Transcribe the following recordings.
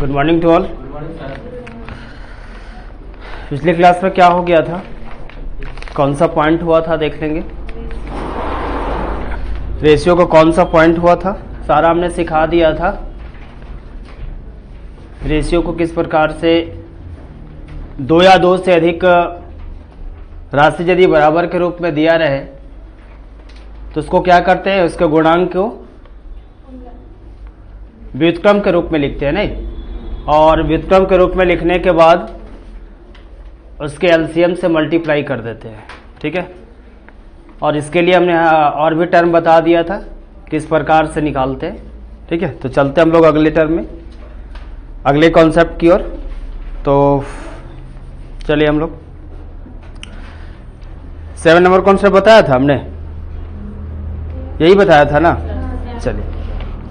Good morning to all. पिछले class में क्या हो गया था, कौन सा पॉइंट हुआ था देख लेंगे। रेशियो का कौन सा पॉइंट हुआ था सारा हमने सिखा दिया था। रेशियो को किस प्रकार से दो या दो से अधिक राशि यदि बराबर के रूप में दिया रहे तो उसको क्या करते हैं, उसके गुणांक को व्युत्क्रम के रूप में लिखते हैं नहीं, और व्युत्क्रम के रूप में लिखने के बाद उसके एलसीएम से मल्टीप्लाई कर देते हैं। ठीक है, और इसके लिए हमने और भी टर्म बता दिया था किस प्रकार से निकालते हैं। ठीक है, तो चलते हम लोग अगले टर्म में, अगले कॉन्सेप्ट की ओर। तो चलिए हम लोग 7 नंबर कॉन्सेप्ट बताया था हमने, यही बताया था ना। चलिए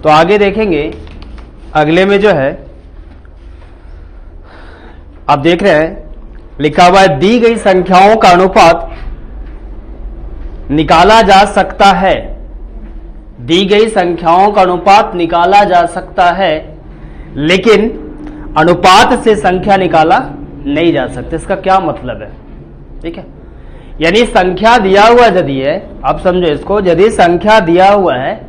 तो आगे देखेंगे, अगले में जो है आप देख रहे हैं लिखा हुआ है दी गई संख्याओं का अनुपात निकाला जा सकता है। दी गई संख्याओं का अनुपात निकाला जा सकता है, लेकिन अनुपात से संख्या निकाला नहीं जा सकता। इसका क्या मतलब है? ठीक है, यानी संख्या दिया हुआ यदि है, आप समझो इसको, यदि संख्या दिया हुआ है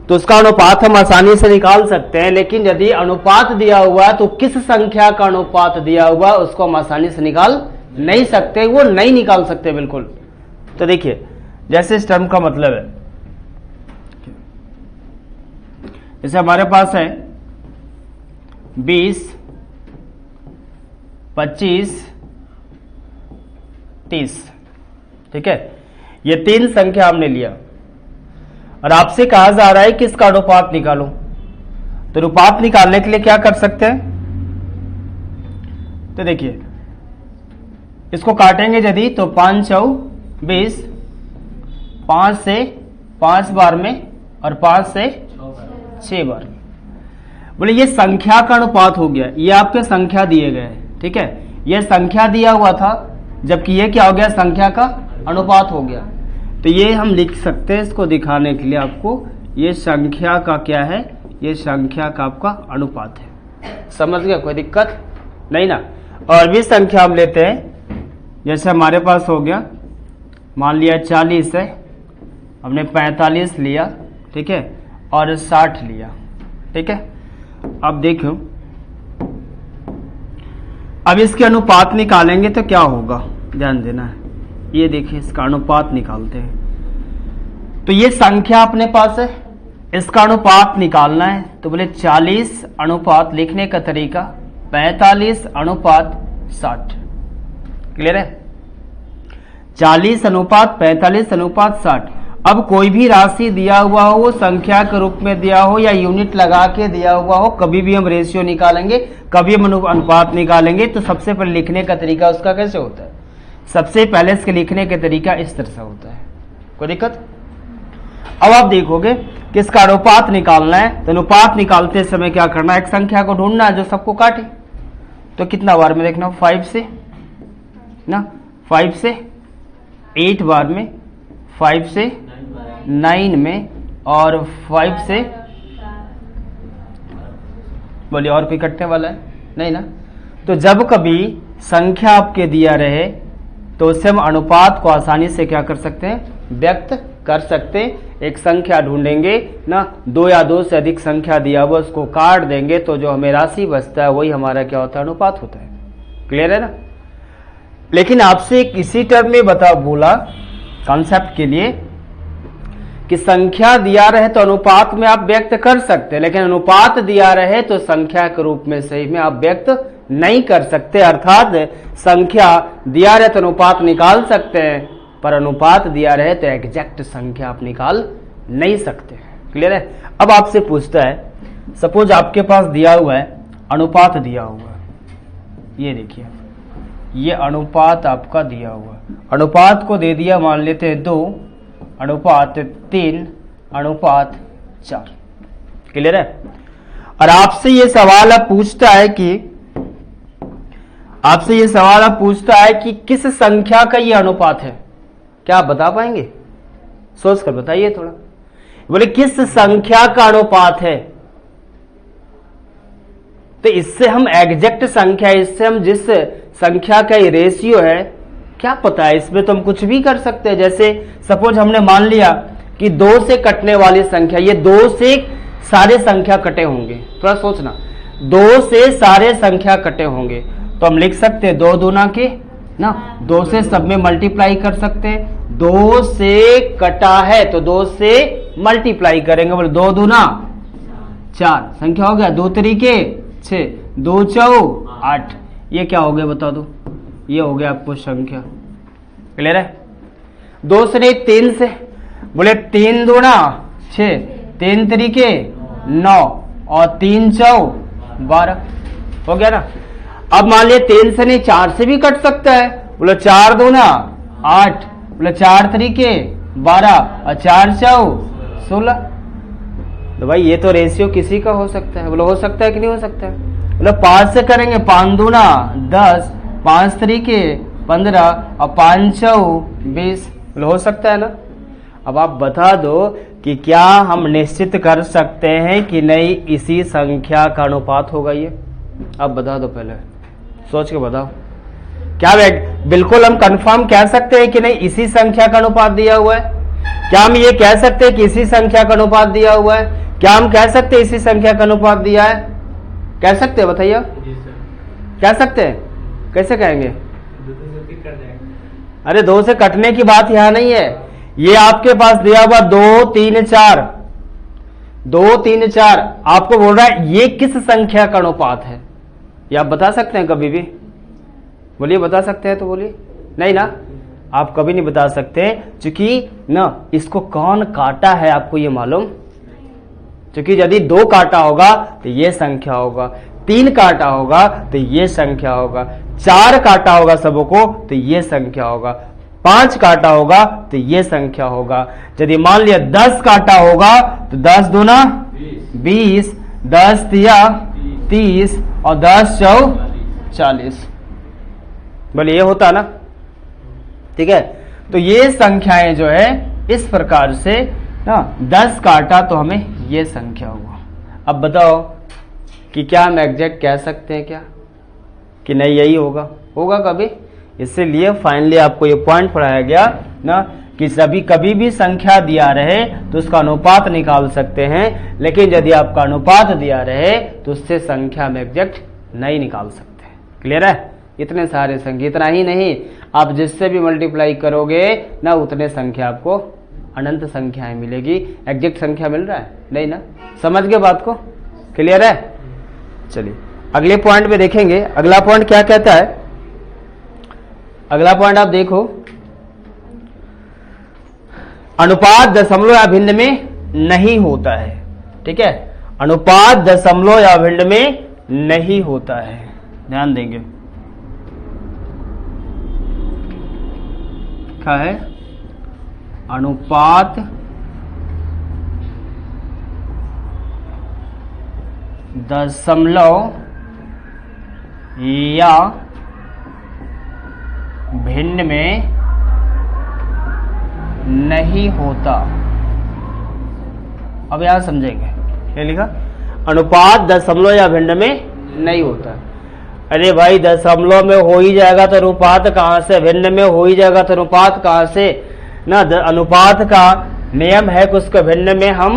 तो उसका अनुपात हम आसानी से निकाल सकते हैं, लेकिन यदि अनुपात दिया हुआ है तो किस संख्या का अनुपात दिया हुआ उसको हम आसानी से निकाल नहीं सकते, वो नहीं निकाल सकते बिल्कुल। तो देखिए जैसे इस टर्म का मतलब है, जैसे हमारे पास है 20, 25, 30। ठीक है, ये तीन संख्या हमने लिया और आपसे कहा जा रहा है कि इसका अनुपात निकालो। तो अनुपात निकालने के लिए क्या कर सकते हैं, तो देखिए इसको काटेंगे यदि तो 5 चौ 20, 5 से 5 बार में और 5 से 6 बार में। बोले ये संख्या का अनुपात हो गया, ये आपके संख्या दिए गए। ठीक है, ये संख्या दिया हुआ था, जबकि ये क्या हो गया, संख्या का अनुपात हो गया। तो ये हम लिख सकते हैं इसको दिखाने के लिए आपको, ये संख्या का क्या है, ये संख्या का आपका अनुपात है। समझ गया, कोई दिक्कत नहीं ना। और भी संख्या हम लेते हैं, जैसे हमारे पास हो गया, मान लिया 40 है, हमने 45 लिया, ठीक है, और 60 लिया। ठीक है, अब देखो अब इसके अनुपात निकालेंगे तो क्या होगा, ध्यान देना है। ये देखिए इसका अनुपात निकालते हैं, तो ये संख्या अपने पास है, इसका अनुपात निकालना है। तो बोले 40 अनुपात, लिखने का तरीका 45 अनुपात 60। क्लियर है, 40 अनुपात 45 अनुपात 60। अब कोई भी राशि दिया हुआ हो, वो संख्या के रूप में दिया हो या यूनिट लगा के दिया हुआ हो, कभी भी हम रेशियो निकालेंगे, कभी हम अनुपात निकालेंगे, तो सबसे पहले लिखने का तरीका उसका कैसे होता है, सबसे पहले इसके लिखने का तरीका इस तरह से होता है। कोई दिक्कत? अब आप देखोगे कि इसका अनुपात निकालना है, तो अनुपात निकालते समय क्या करना है, एक संख्या को ढूंढना है जो सबको काटे। तो कितना बार में देखना, 5 से ना, 5 से 8 बार में, 5 से 9 में, और 5 से, बोलिए और कोई कटने वाला है नहीं ना। तो जब कभी संख्या आपके दिया रहे तो उससे हम अनुपात को आसानी से क्या कर सकते हैं, व्यक्त कर सकते हैं। एक संख्या ढूंढेंगे ना, 2 या 2 से अधिक संख्या दिया हुआ, उसको काट देंगे तो जो हमें राशि बचता है वही हमारा क्या होता है, अनुपात होता है। क्लियर है ना। लेकिन आपसे किसी टर्म में बोला कॉन्सेप्ट के लिए कि संख्या दिया रहे तो अनुपात में आप व्यक्त कर सकते हैं, लेकिन अनुपात दिया रहे तो संख्या के रूप में सही में आप व्यक्त नहीं कर सकते। अर्थात संख्या दिया रहे तो अनुपात निकाल सकते हैं, पर अनुपात दिया रहे तो एग्जैक्ट संख्या आप निकाल नहीं सकते। क्लियर है। अब आपसे पूछता है, सपोज आपके पास दिया हुआ है, अनुपात दिया हुआ है, ये देखिए ये अनुपात आपका दिया हुआ है, अनुपात को दे दिया, मान लेते हैं 2 अनुपात 3 अनुपात 4। क्लियर है। और आपसे ये सवाल अब पूछता है कि किस संख्या का ये अनुपात है, क्या आप बता पाएंगे? सोच कर बताइए थोड़ा। बोले किस संख्या का अनुपात है, तो इससे हम एग्जैक्ट संख्या, इससे हम जिस संख्या का ये रेशियो है क्या पता है, इसमें तो हम कुछ भी कर सकते हैं। जैसे सपोज हमने मान लिया कि 2 से कटने वाली संख्या, ये 2 से सारे संख्या कटे होंगे, थोड़ा सोचना, 2 से सारे संख्या कटे होंगे तो हम लिख सकते हैं 2 दूना के ना, 2 से सब में मल्टीप्लाई कर सकते हैं। 2 से कटा है तो 2 से मल्टीप्लाई करेंगे, बोले 2 दूना 4 संख्या हो गया, 2 तरीके 6, 2 चौ 8, ये क्या हो गया बता दो, ये हो गया आपको संख्या। क्लियर है? 2 से नहीं 3 से, बोले 3 दूना 6, 3 तरीके 9 और 3 चौ 12, हो गया ना। अब मान लिया 3 से नहीं 4 से भी कट सकता है, बोले 4 दूना 8, बोले 4 तरीके 12 और 4 चौ 16। तो भाई ये तो रेशियो किसी का हो सकता है, बोले हो सकता है कि नहीं हो सकता है? बोले 5 से करेंगे, 5 दूना 10, 5 तरीके 15 और 5 चौ 20, बोले हो सकता है ना। अब आप बता दो कि क्या हम निश्चित कर सकते हैं कि नहीं इसी संख्या का अनुपात होगा ये? अब बता दो, पहले सोच के बताओ। क्या बिल्कुल हम कंफर्म कह सकते हैं कि नहीं इसी संख्या का अनुपात दिया हुआ है? क्या हम ये कह सकते हैं कि इसी संख्या का अनुपात दिया हुआ है? क्या हम कह सकते हैं इसी संख्या का अनुपात दिया है? कह सकते हैं, बताइए। कह सकते हैं, कैसे कहेंगे? अरे 2 से कटने की बात यहां नहीं है, ये आपके पास दिया हुआ 2 3 4, 2 3 4 आपको बोल रहा है ये किस संख्या का अनुपात है, ये आप बता सकते हैं कभी भी? बोलिए, बता सकते हैं तो बोलिए। नहीं ना, आप कभी नहीं बता सकते, क्योंकि ना इसको कौन काटा है आपको ये मालूम? क्योंकि यदि 2 काटा होगा तो ये संख्या होगा, 3 काटा होगा तो ये संख्या होगा, 4 काटा होगा सबको तो ये संख्या होगा, 5 काटा होगा तो ये संख्या होगा। यदि मान लिया 10 काटा होगा तो 10 दूना 20, 10 तिया 30 और 10 चौ 40, बोले ये होता ना। ठीक है, तो ये संख्याएं जो है इस प्रकार से ना, 10 काटा तो हमें ये संख्या हुआ। अब बताओ कि क्या हम एग्जैक्ट कह सकते हैं क्या कि नहीं यही होगा? होगा कभी? इसीलिए फाइनली आपको ये पॉइंट पढ़ाया गया ना कि सभी कभी भी संख्या दिया रहे तो उसका अनुपात निकाल सकते हैं, लेकिन यदि आपका अनुपात दिया रहे तो उससे संख्या में एग्जैक्ट नहीं निकाल सकते। क्लियर है? इतने सारे संख्या, इतना ही नहीं, आप जिससे भी मल्टीप्लाई करोगे ना उतने संख्या आपको अनंत संख्याएं मिलेगी। एग्जैक्ट संख्या मिल रहा है नहीं ना? समझ गए बात को? क्लियर है? चलिए अगले पॉइंट पे देखेंगे। अगला पॉइंट क्या कहता है? अगला पॉइंट आप देखो, अनुपात दशमलव या भिन्न में नहीं होता है। ठीक है, अनुपात दशमलव या भिन्न में नहीं होता है, ध्यान देंगे। क्या है? अनुपात दशमलव या भिन्न में नहीं होता। अब यहां समझेंगे क्या लिखा? अनुपात दशमलव या भिन्न में नहीं होता। अरे भाई दशमलव में हो ही जाएगा तो अनुपात कहां से? भिन्न में हो ही जाएगा तो अनुपात कहां से? ना अनुपात का नियम है कि उसको भिन्न में हम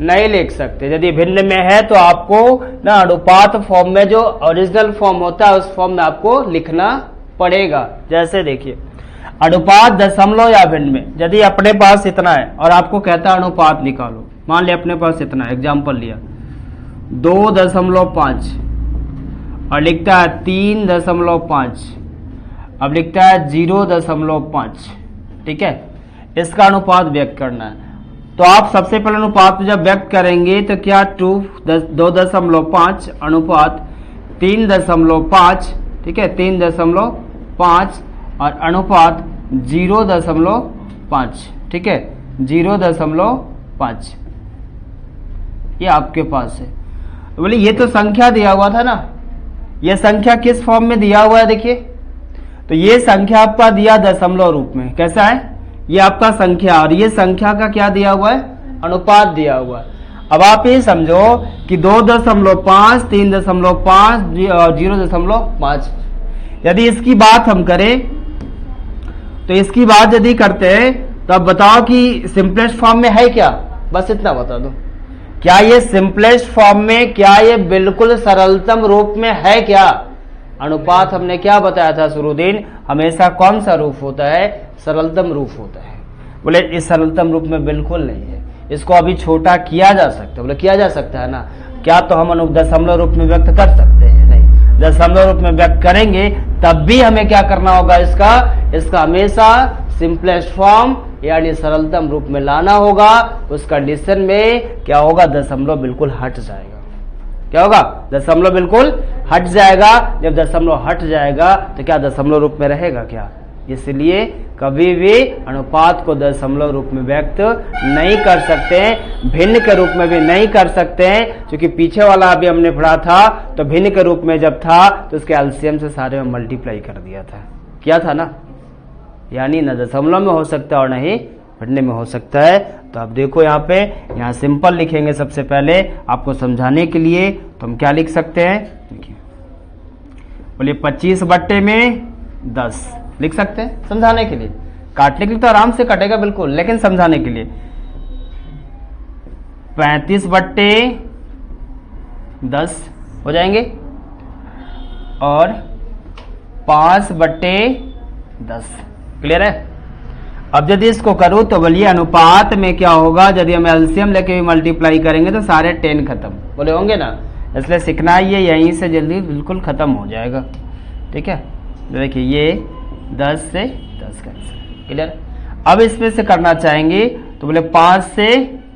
नहीं लिख सकते। यदि भिन्न में है तो आपको ना अनुपात फॉर्म में जो ओरिजिनल फॉर्म होता है उस फॉर्म में आपको लिखना पड़ेगा। जैसे देखिए, अनुपात दशमलव या भिन्न में यदि अपने पास इतना है और आपको कहता है अनुपात निकालो, मान लिया अपने पास इतना, एग्जाम्पल लिया 2.5 और लिखता है 3.5, अब लिखता है 0.5। ठीक है, इसका अनुपात व्यक्त करना है। तो आप सबसे पहले अनुपात जब व्यक्त करेंगे तो क्या 2.5 अनुपात 3.5, ठीक है 3.5 और अनुपात 0.5, ठीक है 0.5, ये आपके पास है। बोले ये तो संख्या दिया हुआ था ना, ये संख्या किस फॉर्म में दिया हुआ है? देखिए, तो ये संख्या आपका दिया दशमलव रूप में, कैसा है? ये आपका संख्या, और ये संख्या का क्या दिया हुआ है? अनुपात दिया हुआ है। अब आप ये समझो कि 2.5, 3.5, 0.5, यदि इसकी बात हम करें तो इसकी बात यदि करते हैं तो अब बताओ कि सिंपलेस्ट फॉर्म में है क्या, बस इतना बता दो। क्या ये सिंपलेस्ट फॉर्म में, क्या ये बिल्कुल सरलतम रूप में है क्या? अनुपात हमने क्या बताया था शुरुदीन, हमेशा कौन सा रूप होता है? सरलतम रूप होता है। बोले इस सरलतम रूप में बिल्कुल नहीं है, इसको अभी छोटा किया जा सकता है। बोले किया जा सकता है ना, क्या तो हम दशमलव रूप में व्यक्त कर सकते हैं? नहीं, दशमलव रूप में व्यक्त करेंगे तब भी हमें क्या करना होगा, इसका हमेशा सिंपलेस्ट फॉर्म यानी सरलतम रूप में लाना होगा। उस कंडीशन में क्या होगा, दशमलव बिल्कुल हट जाएगा। क्या होगा, दशमलव बिल्कुल हट जाएगा। जब दशमलव हट जाएगा तो क्या दशमलव रूप में रहेगा क्या? इसलिए कभी भी अनुपात को दशमलव रूप में व्यक्त नहीं कर सकते हैं, भिन्न के रूप में भी नहीं कर सकते हैं, क्योंकि पीछे वाला अभी हमने पढ़ा था तो भिन्न के रूप में जब था तो उसके एलसीएम से सारे में मल्टीप्लाई कर दिया था, किया था ना। यानी न दशमलव में हो सकता है और न ही भिन्न में हो सकता है। तो अब देखो यहाँ सिंपल लिखेंगे सबसे पहले आपको समझाने के लिए। तो हम क्या लिख सकते हैं, देखिए बोलिए 25/10 लिख सकते हैं समझाने के लिए। काटने के लिए तो आराम से कटेगा बिल्कुल, लेकिन समझाने के लिए 35/10 हो जाएंगे और 5/10। क्लियर है? अब यदि इसको करूं तो बोलिए अनुपात में क्या होगा, यदि हम एलसीएम लेके भी मल्टीप्लाई करेंगे तो सारे 10 खत्म बोले होंगे ना। इसलिए सीखना ये यहीं से जल्दी बिल्कुल खत्म हो जाएगा। ठीक है, देखिए ये 10 से 10 कैंसिल। क्लियर? अब इसमें से करना चाहेंगे तो बोले 5 से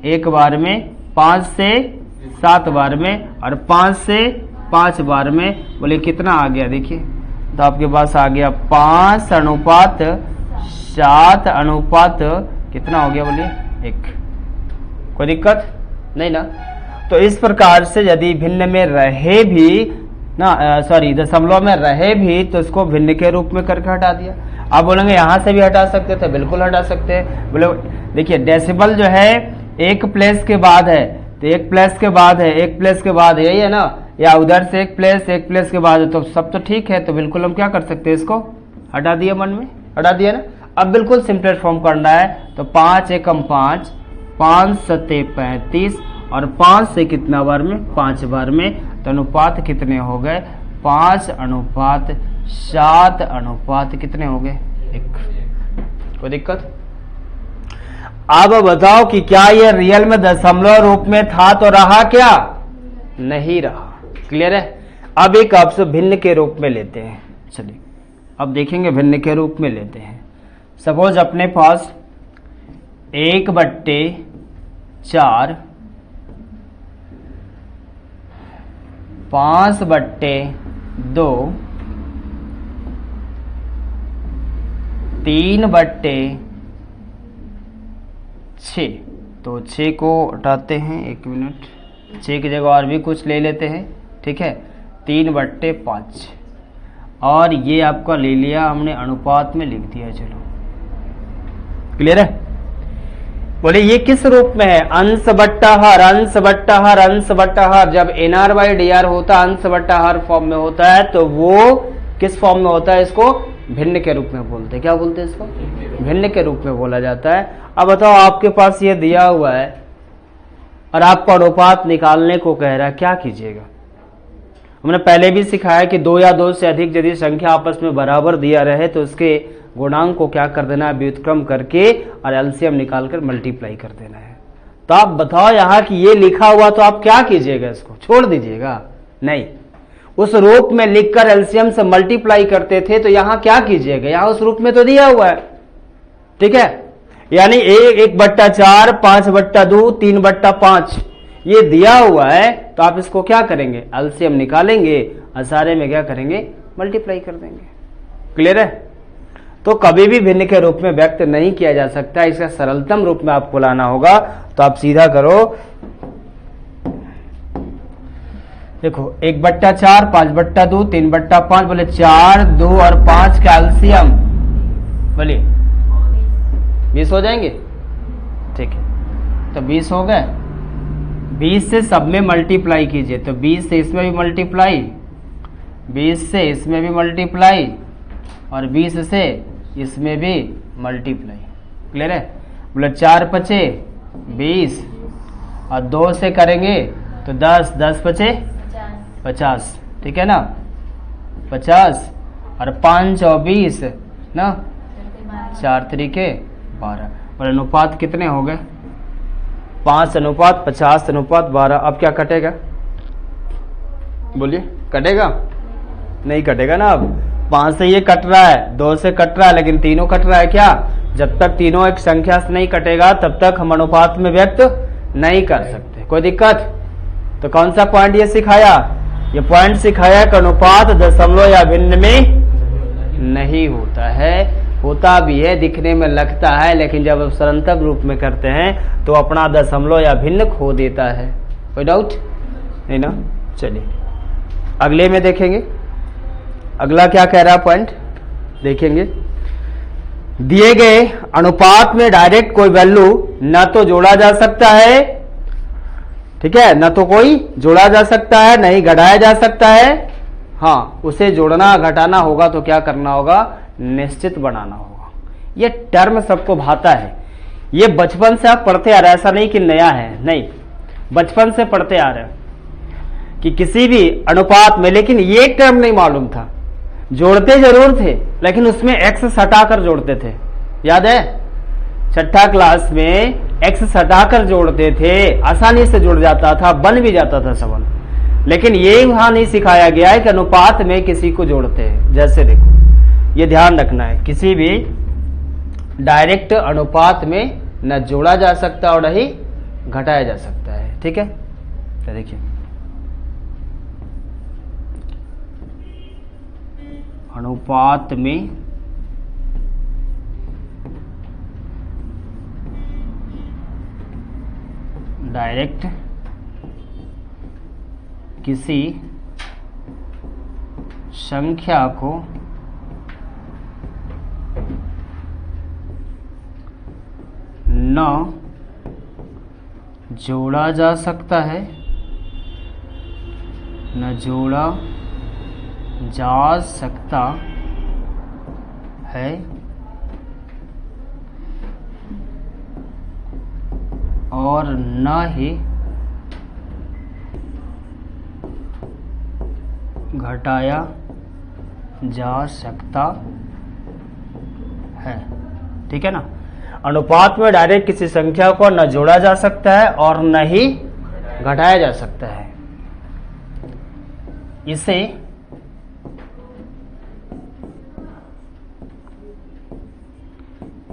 1 बार में, 5 से 7 बार में और 5 से 5 बार में। बोले कितना आ गया, देखिए तो आपके पास आ गया 5:7 अनुपात कितना हो गया, बोलिए 1। कोई दिक्कत नहीं ना। तो इस प्रकार से यदि भिन्न में रहे भी ना, दशमलव में रहे भी तो इसको भिन्न के रूप में करके हटा दिया। आप बोलेंगे यहाँ से भी हटा सकते थे, बिल्कुल हटा सकते हैं। बोले देखिए डेसिबल जो है एक प्लेस के बाद है तो एक प्लेस के बाद है, एक प्लेस के बाद यही है ना, या उधर से एक प्लेस के बाद है, तो सब तो ठीक है। तो बिल्कुल हम क्या कर सकते हैं, इसको हटा दिया, मन में हटा दिया ना। अब बिल्कुल सिंपलेस्ट फॉर्म करना है तो 5 एकम 5, 5 सते 35 और 5 से कितना बार में, 5 बार में। तो अनुपात कितने हो गए, 5:7 अनुपात कितने हो गए, 1। कोई दिक्कत? अब बताओ कि क्या ये रियल में दशमलव रूप में था तो रहा क्या, नहीं रहा। क्लियर है? अब एक आपसे भिन्न के रूप में लेते हैं। चलिए अब देखेंगे भिन्न के रूप में लेते हैं। सपोज अपने पास 1/4, 5/2, 3/6। तो 6 को हटाते हैं, 1 मिनट, 6 की जगह और भी कुछ ले लेते हैं। ठीक है, 3/5 और ये आपका ले लिया हमने अनुपात में लिख दिया। चलो क्लियर है? बोले ये किस रूप में है, अंश बट्टा हर, अंश बट्टा हर, अंश बट्टा हर। जब NR/DR होता है, अंश बट्टा हर फॉर्म में होता है तो वो किस फॉर्म में होता है, इसको भिन्न के रूप में बोलते हैं। क्या बोलते हैं इसको, भिन्न के रूप में बोला जाता है। अब बताओ आपके पास ये दिया हुआ है और आपको अनुपात निकालने को कह रहा है, क्या कीजिएगा? हमने पहले भी सिखाया कि 2 या 2 से अधिक यदि संख्या आपस में बराबर दिया रहे तो उसके गुणांक को क्या कर देना है, व्युत्क्रम करके और एलसीएम निकालकर मल्टीप्लाई कर देना है। तो आप बताओ यहाँ कि ये लिखा हुआ तो आप क्या कीजिएगा, इसको छोड़ दीजिएगा? नहीं, उस रूप में लिखकर एलसीएम से मल्टीप्लाई करते थे तो यहाँ क्या कीजिएगा, यहाँ उस रूप में तो दिया हुआ है। ठीक है, यानी 1/4, 5/2, 3/5 ये दिया हुआ है। तो आप इसको क्या करेंगे, एलसीएम निकालेंगे और सारे में क्या करेंगे, मल्टीप्लाई कर देंगे। क्लियर है? तो कभी भी भिन्न के रूप में व्यक्त नहीं किया जा सकता, इसका सरलतम रूप में आपको लाना होगा। तो आप सीधा करो, देखो 1/4, 5/2, 3/5। बोले 4, 2 और 5 का एलसीएम बोलिए 20 हो जाएंगे। ठीक है, तो 20 हो गए, 20 से सब में मल्टीप्लाई कीजिए, तो 20 से इसमें भी मल्टीप्लाई, 20 से इसमें भी मल्टीप्लाई और 20 से इसमें भी मल्टीप्लाई। क्लियर है? बोले 4 पचे 20 और 2 से करेंगे तो 10, 10 पचे 50, ठीक है ना, 50 और 5 और 20 ना, 4 तरीके 12। और अनुपात कितने हो गए? 5:50:12। अब क्या कटेगा? बोलिए, कटेगा? नहीं कटेगा ना। अब 5 से ये कट रहा है, 2 से कट रहा है, लेकिन तीनों कट रहा है क्या? जब तक तीनों एक संख्या से नहीं कटेगा तब तक हम अनुपात में व्यक्त नहीं कर सकते। कोई दिक्कत? तो कौन सा पॉइंट ये सिखाया? ये पॉइंट सिखाया कि अनुपात दशमलव या भिन्न में नहीं होता है। होता भी है, दिखने में लगता है, लेकिन जब आप सरांतक रूप में करते हैं तो अपना दशमलव या भिन्न खो देता है। कोई डाउट नहीं ना? चलिए अगले में देखेंगे, अगला क्या कह रहा है पॉइंट देखेंगे। दिए गए अनुपात में डायरेक्ट कोई वैल्यू न तो जोड़ा जा सकता है, ठीक है, न तो कोई जोड़ा जा सकता है, नहीं घटाया जा सकता है। हाँ, उसे जोड़ना घटाना होगा तो क्या करना होगा? निश्चित बनाना होगा। ये टर्म सबको भाता है, ये बचपन से आप पढ़ते आ रहे हैं, ऐसा नहीं कि नया है, नहीं, बचपन से पढ़ते आ रहे हैं कि किसी भी अनुपात में, लेकिन ये टर्म नहीं मालूम था। जोड़ते जरूर थे लेकिन उसमें एक्स सटाकर जोड़ते थे, याद है? छठा क्लास में एक्स सटाकर जोड़ते थे, आसानी से जुड़ जाता था, बन भी जाता था संबंध। लेकिन ये वहां नहीं सिखाया गया है कि अनुपात में किसी को जोड़ते हैं। जैसे देखो, ये ध्यान रखना है, किसी भी डायरेक्ट अनुपात में न जोड़ा जा सकता और न ही घटाया जा सकता है, ठीक है? तो देखिए, अनुपात में डायरेक्ट किसी संख्या को न जोड़ा जा सकता है, न जोड़ा जा सकता है और न ही घटाया जा सकता है, ठीक है ना? अनुपात में डायरेक्ट किसी संख्या को न जोड़ा जा सकता है और न ही घटाया जा सकता है। इसे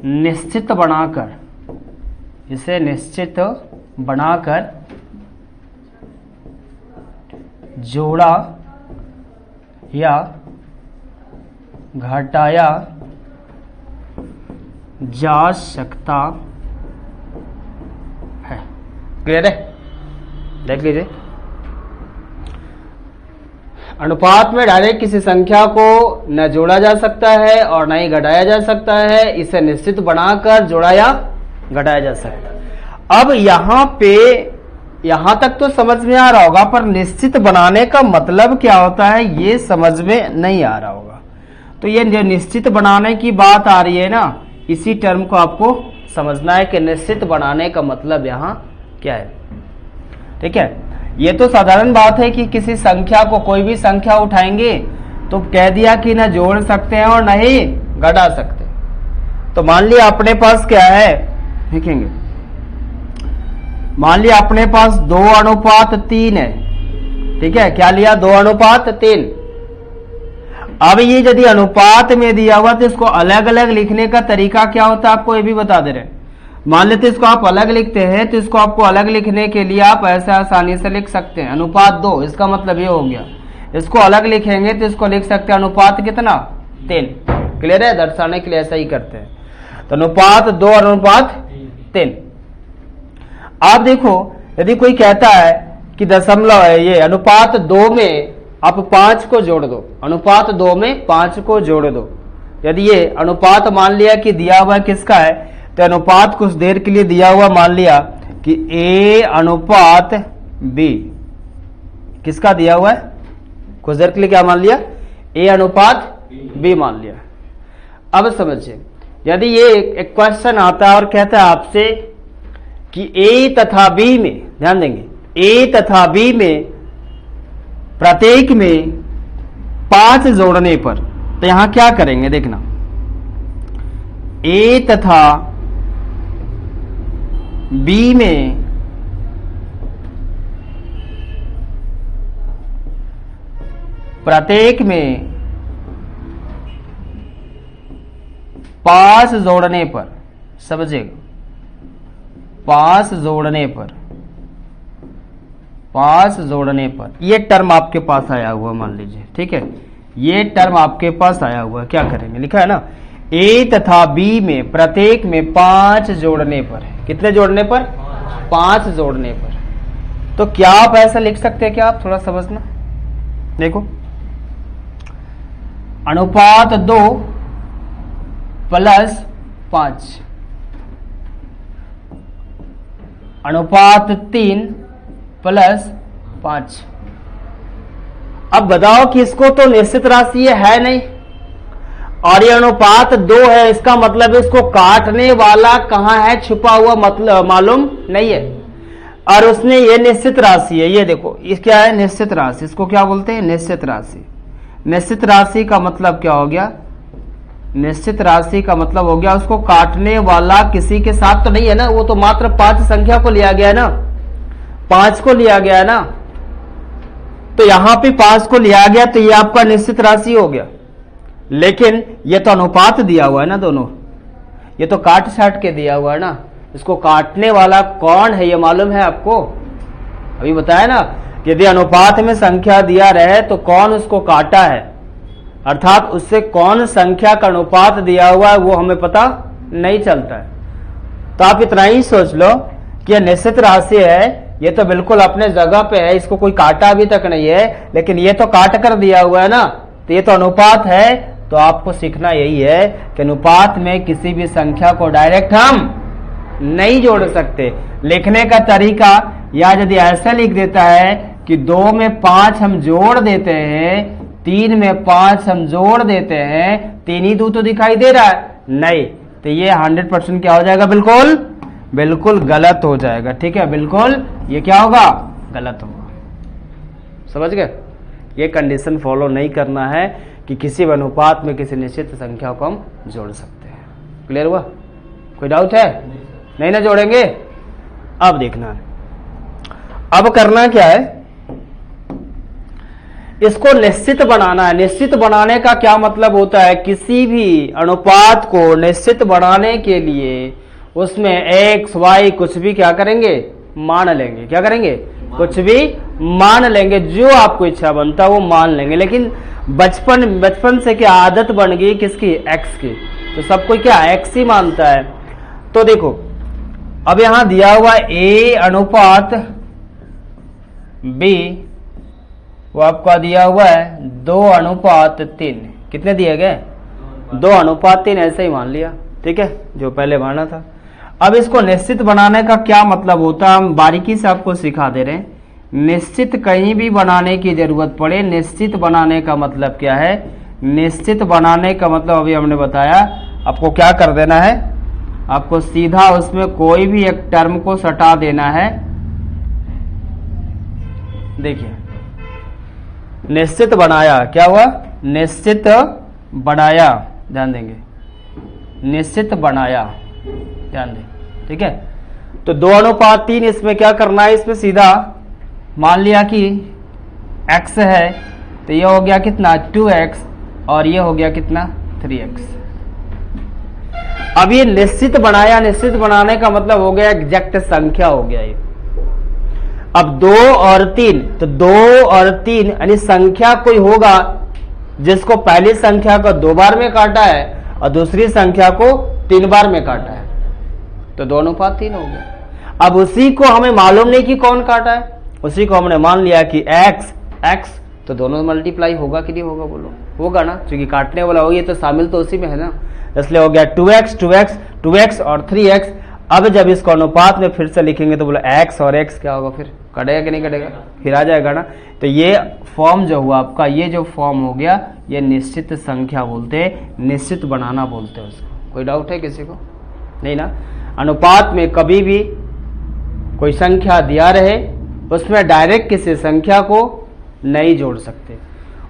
निश्चित बनाकर, इसे निश्चित बनाकर जोड़ा या घटाया जा सकता है। क्लियर है? देख लीजिए, अनुपात में डायरेक्ट किसी संख्या को न जोड़ा जा सकता है और न ही घटाया जा सकता है, इसे निश्चित बनाकर जोड़ा या घटाया जा सकता है। अब यहां पे, यहां तक तो समझ में आ रहा होगा, पर निश्चित बनाने का मतलब क्या होता है ये समझ में नहीं आ रहा होगा। तो ये जो निश्चित बनाने की बात आ रही है ना, इसी टर्म को आपको समझना है कि निश्चित बनाने का मतलब यहां क्या है, ठीक है? ये तो साधारण बात है कि किसी संख्या को, कोई भी संख्या उठाएंगे तो कह दिया कि ना जोड़ सकते हैं और न ही घटा सकते। तो मान लिया अपने पास क्या है, देखेंगे, मान लिया अपने पास 2:3 है, ठीक है? क्या लिया? 2:3। अब ये यदि अनुपात में दिया हुआ तो इसको अलग अलग लिखने का तरीका क्या होता है आपको ये भी बता दे रहे हैं। मान लेते इसको आप अलग लिखते हैं तो इसको आपको अलग लिखने के लिए आप ऐसे आसानी से लिख सकते हैं, अनुपात 2, इसका मतलब ये हो गया। इसको अलग लिखेंगे तो इसको लिख सकते हैं अनुपात कितना? 3। क्लियर है? दर्शाने के लिए ऐसा ही करते हैं। तो अनुपात 2 और अनुपात 3। आप देखो, यदि कोई कहता है कि दशमलव है, ये अनुपात 2 में आप 5 को जोड़ दो, अनुपात 2 में 5 को जोड़ दो। यदि ये अनुपात मान लिया कि दिया हुआ किसका है, तो अनुपात कुछ देर के लिए दिया हुआ मान लिया कि A अनुपात बी, किसका दिया हुआ है, कुछ देर के लिए क्या मान लिया, ए अनुपात बी मान लिया। अब समझिए, यदि ये एक क्वेश्चन आता है और कहता है आपसे कि ए तथा बी में, ध्यान देंगे, ए तथा बी में प्रत्येक में 5 जोड़ने पर, तो यहां क्या करेंगे देखना, ए तथा बी में प्रत्येक में 5 जोड़ने पर, समझिएगा, 5 जोड़ने पर, 5 जोड़ने पर, ये टर्म आपके पास आया हुआ मान लीजिए, ठीक है, ये टर्म आपके पास आया हुआ, क्या करेंगे, लिखा है ना, ए तथा बी में प्रत्येक में 5 जोड़ने पर, कितने जोड़ने पर, 5 जोड़ने पर, तो क्या आप ऐसा लिख सकते हैं, क्या आप थोड़ा समझना, देखो, अनुपात 2 प्लस 5, अनुपात 3 प्लस 5। अब बताओ कि इसको तो निश्चित राशि है नहीं, और ये अनुपात 2 है, इसका मतलब इसको काटने वाला कहां है, छुपा हुआ, मतलब मालूम नहीं है, और उसने ये निश्चित राशि है, ये देखो, ये क्या है, निश्चित राशि, इसको क्या बोलते हैं, निश्चित राशि। निश्चित राशि का मतलब क्या हो गया, निश्चित राशि का मतलब हो गया उसको काटने वाला किसी के साथ तो नहीं है ना, वो तो मात्र 5 संख्या को लिया गया है ना, 5 को लिया गया है ना, तो यहां पे 5 को लिया गया, तो ये आपका निश्चित राशि हो गया। लेकिन ये तो अनुपात दिया हुआ है ना दोनों, ये तो काट छाट के दिया हुआ है ना, इसको काटने वाला कौन है ये मालूम है आपको, अभी बताया ना, यदि अनुपात में संख्या दिया रहे तो कौन उसको काटा है, अर्थात उससे कौन संख्या का अनुपात दिया हुआ है वो हमें पता नहीं चलता है। तो आप इतना ही सोच लो कि यह निश्चित राशि है, ये तो बिल्कुल अपने जगह पे है, इसको कोई काटा अभी तक नहीं है, लेकिन ये तो काट कर दिया हुआ है ना, तो ये तो अनुपात है। तो आपको सीखना यही है कि अनुपात में किसी भी संख्या को डायरेक्ट हम नहीं जोड़ सकते। लिखने का तरीका, या यदि ऐसा लिख देता है कि 2 में 5 हम जोड़ देते हैं, 3 में 5 हम जोड़ देते हैं, 3 ही 2 तो दिखाई दे रहा है नहीं, तो ये 100% क्या हो जाएगा, बिल्कुल बिल्कुल गलत हो जाएगा, ठीक है, बिल्कुल ये क्या होगा, गलत होगा। समझ गए, ये कंडीशन फॉलो नहीं करना है कि किसी भी अनुपात में किसी निश्चित संख्या को हम जोड़ सकते हैं। क्लियर हुआ, कोई डाउट है, नहीं ना जोड़ेंगे। अब देखना, अब करना क्या है, इसको निश्चित बनाना है। निश्चित बनाने का क्या मतलब होता है, किसी भी अनुपात को निश्चित बनाने के लिए उसमें x y कुछ भी क्या करेंगे, मान लेंगे। क्या करेंगे, कुछ भी मान लेंगे, जो आपको इच्छा बनता है वो मान लेंगे। लेकिन बचपन से क्या आदत बन गई किसकी, x की, तो सब कोई क्या x ही मानता है। तो देखो अब यहां दिया हुआ a अनुपात b, वो आपका दिया हुआ है 2 अनुपात 3, कितने दिए गए, 2 अनुपात 3, ऐसे ही मान लिया, ठीक है, जो पहले माना था। अब इसको निश्चित बनाने का क्या मतलब होता है, हम बारीकी से आपको सिखा दे रहे हैं। निश्चित कहीं भी बनाने की जरूरत पड़े, निश्चित बनाने का मतलब क्या है, निश्चित बनाने का मतलब अभी हमने बताया, आपको क्या कर देना है, आपको सीधा उसमें कोई भी एक टर्म को सटा देना है। देखिए निश्चित बनाया, क्या हुआ, निश्चित बनाया, ध्यान देंगे, निश्चित बनाया, ध्यान दें, ठीक है। तो 2 अनुपात 3, इसमें क्या करना है, इसमें सीधा मान लिया कि x है, तो ये हो गया कितना 2x, और ये हो गया कितना 3x। अब ये निश्चित बनाया, निश्चित बनाने का मतलब हो गया एग्जैक्ट संख्या हो गया ये। अब 2 और 3, तो 2 और 3 यानी संख्या कोई होगा जिसको पहली संख्या को 2 बार में काटा है और दूसरी संख्या को 3 बार में काटा है, तो 2 अनुपात 3 हो गया। अब उसी को हमें मालूम नहीं कि कौन काटा है, उसी को हमने मान लिया कि x, तो दोनों मल्टीप्लाई होगा कि नहीं होगा, बोलो होगा ना, क्योंकि काटने वाला हो, ये तो शामिल तो उसी में है ना, इसलिए हो गया 2x और 3x। अब जब इसको अनुपात में फिर से लिखेंगे तो बोला x और x क्या होगा, फिर कटेगा कि नहीं कटेगा, फिर आ जाएगा ना। तो ये फॉर्म जो हुआ आपका, ये जो फॉर्म हो गया, ये निश्चित संख्या बोलते हैं, निश्चित बनाना बोलते हैं उसको। कोई डाउट है किसी को? नहीं ना। अनुपात में कभी भी कोई संख्या दिया रहे, उसमें डायरेक्ट किसी संख्या को नहीं जोड़ सकते।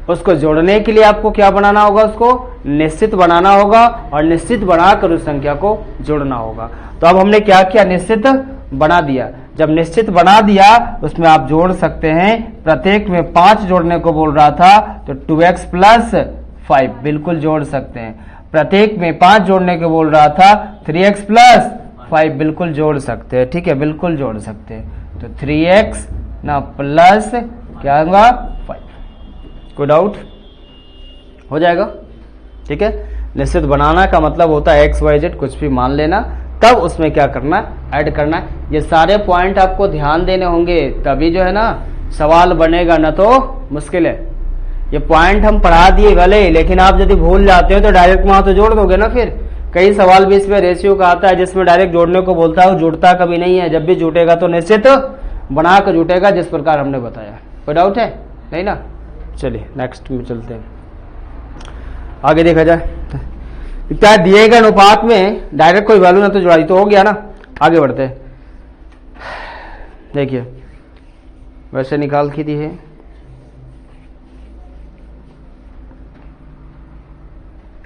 उसको जोड़ने के लिए आपको क्या बनाना होगा, उसको निश्चित बनाना होगा, और निश्चित बनाकर उस संख्या को जोड़ना होगा। तो अब हमने क्या किया, निश्चित बना दिया। जब निश्चित बना दिया, उसमें आप जोड़ सकते हैं। प्रत्येक में 5 जोड़ने को बोल रहा था, तो 2x प्लस 5 बिल्कुल जोड़ सकते हैं। प्रत्येक में 5 जोड़ने को बोल रहा था, 3x प्लस 5 बिल्कुल जोड़ सकते हैं। ठीक है, बिल्कुल जोड़ सकते हैं। तो 3x ना प्लस क्या होगा 5। कोई डाउट? हो जाएगा। ठीक है, निश्चित बनाना का मतलब होता है x y z कुछ भी मान लेना, तब उसमें क्या करना, ऐड करना। ये सारे पॉइंट आपको ध्यान देने होंगे, तभी जो है ना सवाल बनेगा, ना तो मुश्किल है। ये पॉइंट हम पढ़ा दिए भले, लेकिन आप यदि भूल जाते हो तो डायरेक्ट वहां तो जोड़ दोगे ना। फिर कई सवाल भी इसमें रेशियो का आता है जिसमें डायरेक्ट जोड़ने को बोलता है, वो जुड़ता कभी नहीं है। जब भी जुटेगा तो निश्चित बना कर जुटेगा, जिस प्रकार हमने बताया। कोई डाउट है? नहीं ना। चलिए नेक्स्ट में चलते हैं, आगे देखा जाए। क्या दिए गए अनुपात में डायरेक्ट कोई वैल्यू ना तो जुड़ाई तो हो गया ना। आगे बढ़ते हैं। देखिए वैसे निकाल की दी है,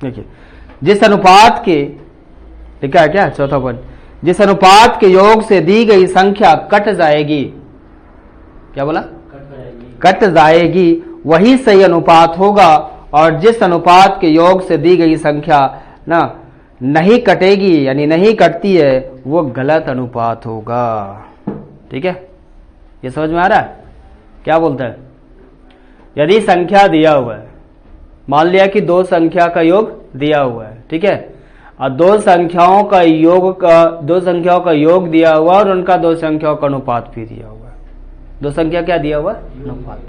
देखिए जिस अनुपात के, लिखा है क्या चौथा पॉइंट, जिस अनुपात के योग से दी गई संख्या कट जाएगी, क्या बोला, कट जाएगी, वही सही अनुपात होगा। और जिस अनुपात के योग से दी गई संख्या ना नहीं कटेगी, यानी नहीं कटती है, वो गलत अनुपात होगा। ठीक है, ये समझ में आ रहा है? क्या बोलता है, यदि संख्या दिया हुआ है, मान लिया कि 2 संख्या का योग दिया हुआ है, ठीक है, और 2 संख्याओं का योग दिया हुआ और उनका 2 संख्याओं का अनुपात भी दिया हुआ है। 2 संख्या क्या दिया हुआ, अनुपात।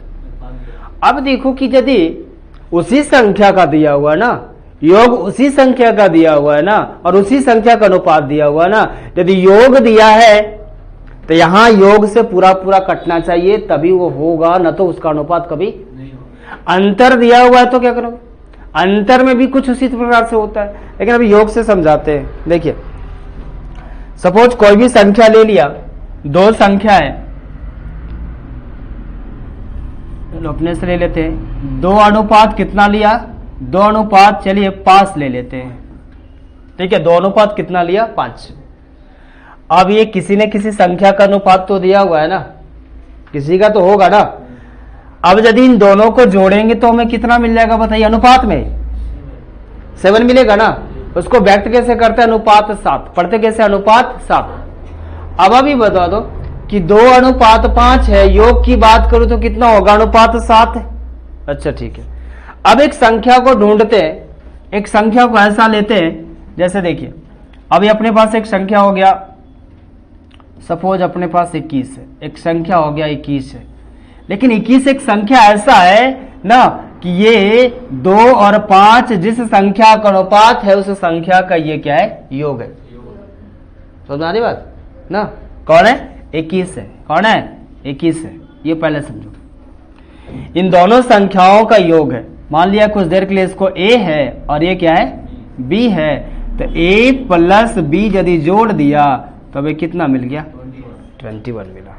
अब देखो कि यदि उसी संख्या का दिया हुआ है ना, योग उसी संख्या का दिया हुआ है ना, और उसी संख्या का अनुपात दिया हुआ है ना, यदि योग दिया है तो यहां योग से पूरा पूरा कटना चाहिए, तभी वो होगा, न तो उसका अनुपात कभी नहीं होगा। अंतर दिया हुआ है तो क्या करोगे, अंतर में भी कुछ उसी प्रकार से होता है, लेकिन अभी योग से समझाते हैं। देखिए सपोज कोई भी संख्या ले लिया, 2 संख्या है, अपने से ले लेते हैं। 2 अनुपात कितना लिया, 2 अनुपात चलिए 5 ले लेते हैं। ठीक है, 2 अनुपात कितना लिया, 5। अब ये किसी ने किसी संख्या का अनुपात तो दिया हुआ है ना, किसी का तो होगा ना। अब यदि इन दोनों को जोड़ेंगे तो हमें कितना मिल जाएगा बताइए, अनुपात में 7 मिलेगा ना। उसको व्यक्त कैसे करते हैं, अनुपात 7। पढ़ते कैसे, अनुपात 7। अब अभी बता दो कि 2 अनुपात 5 है, योग की बात करूं तो कितना होगा, अनुपात 7 है। अच्छा ठीक है, अब एक संख्या को ढूंढते हैं, एक संख्या को ऐसा लेते हैं, जैसे देखिए अभी अपने पास एक संख्या हो गया, सपोज अपने पास 21 है, एक संख्या हो गया 21 है। लेकिन 21 एक संख्या ऐसा है ना कि ये 2 और 5 जिस संख्या का अनुपात है, उस संख्या का ये क्या है, योग है। समझ आ रही बात ना। कौन है, 21 है। कौन है, 21 है। ये पहले समझो, इन दोनों संख्याओं का योग है। मान लिया कुछ देर के लिए इसको a है और ये क्या है, b है, तो a प्लस b यदि जोड़ दिया तो हमें कितना मिल गया, 21 मिला।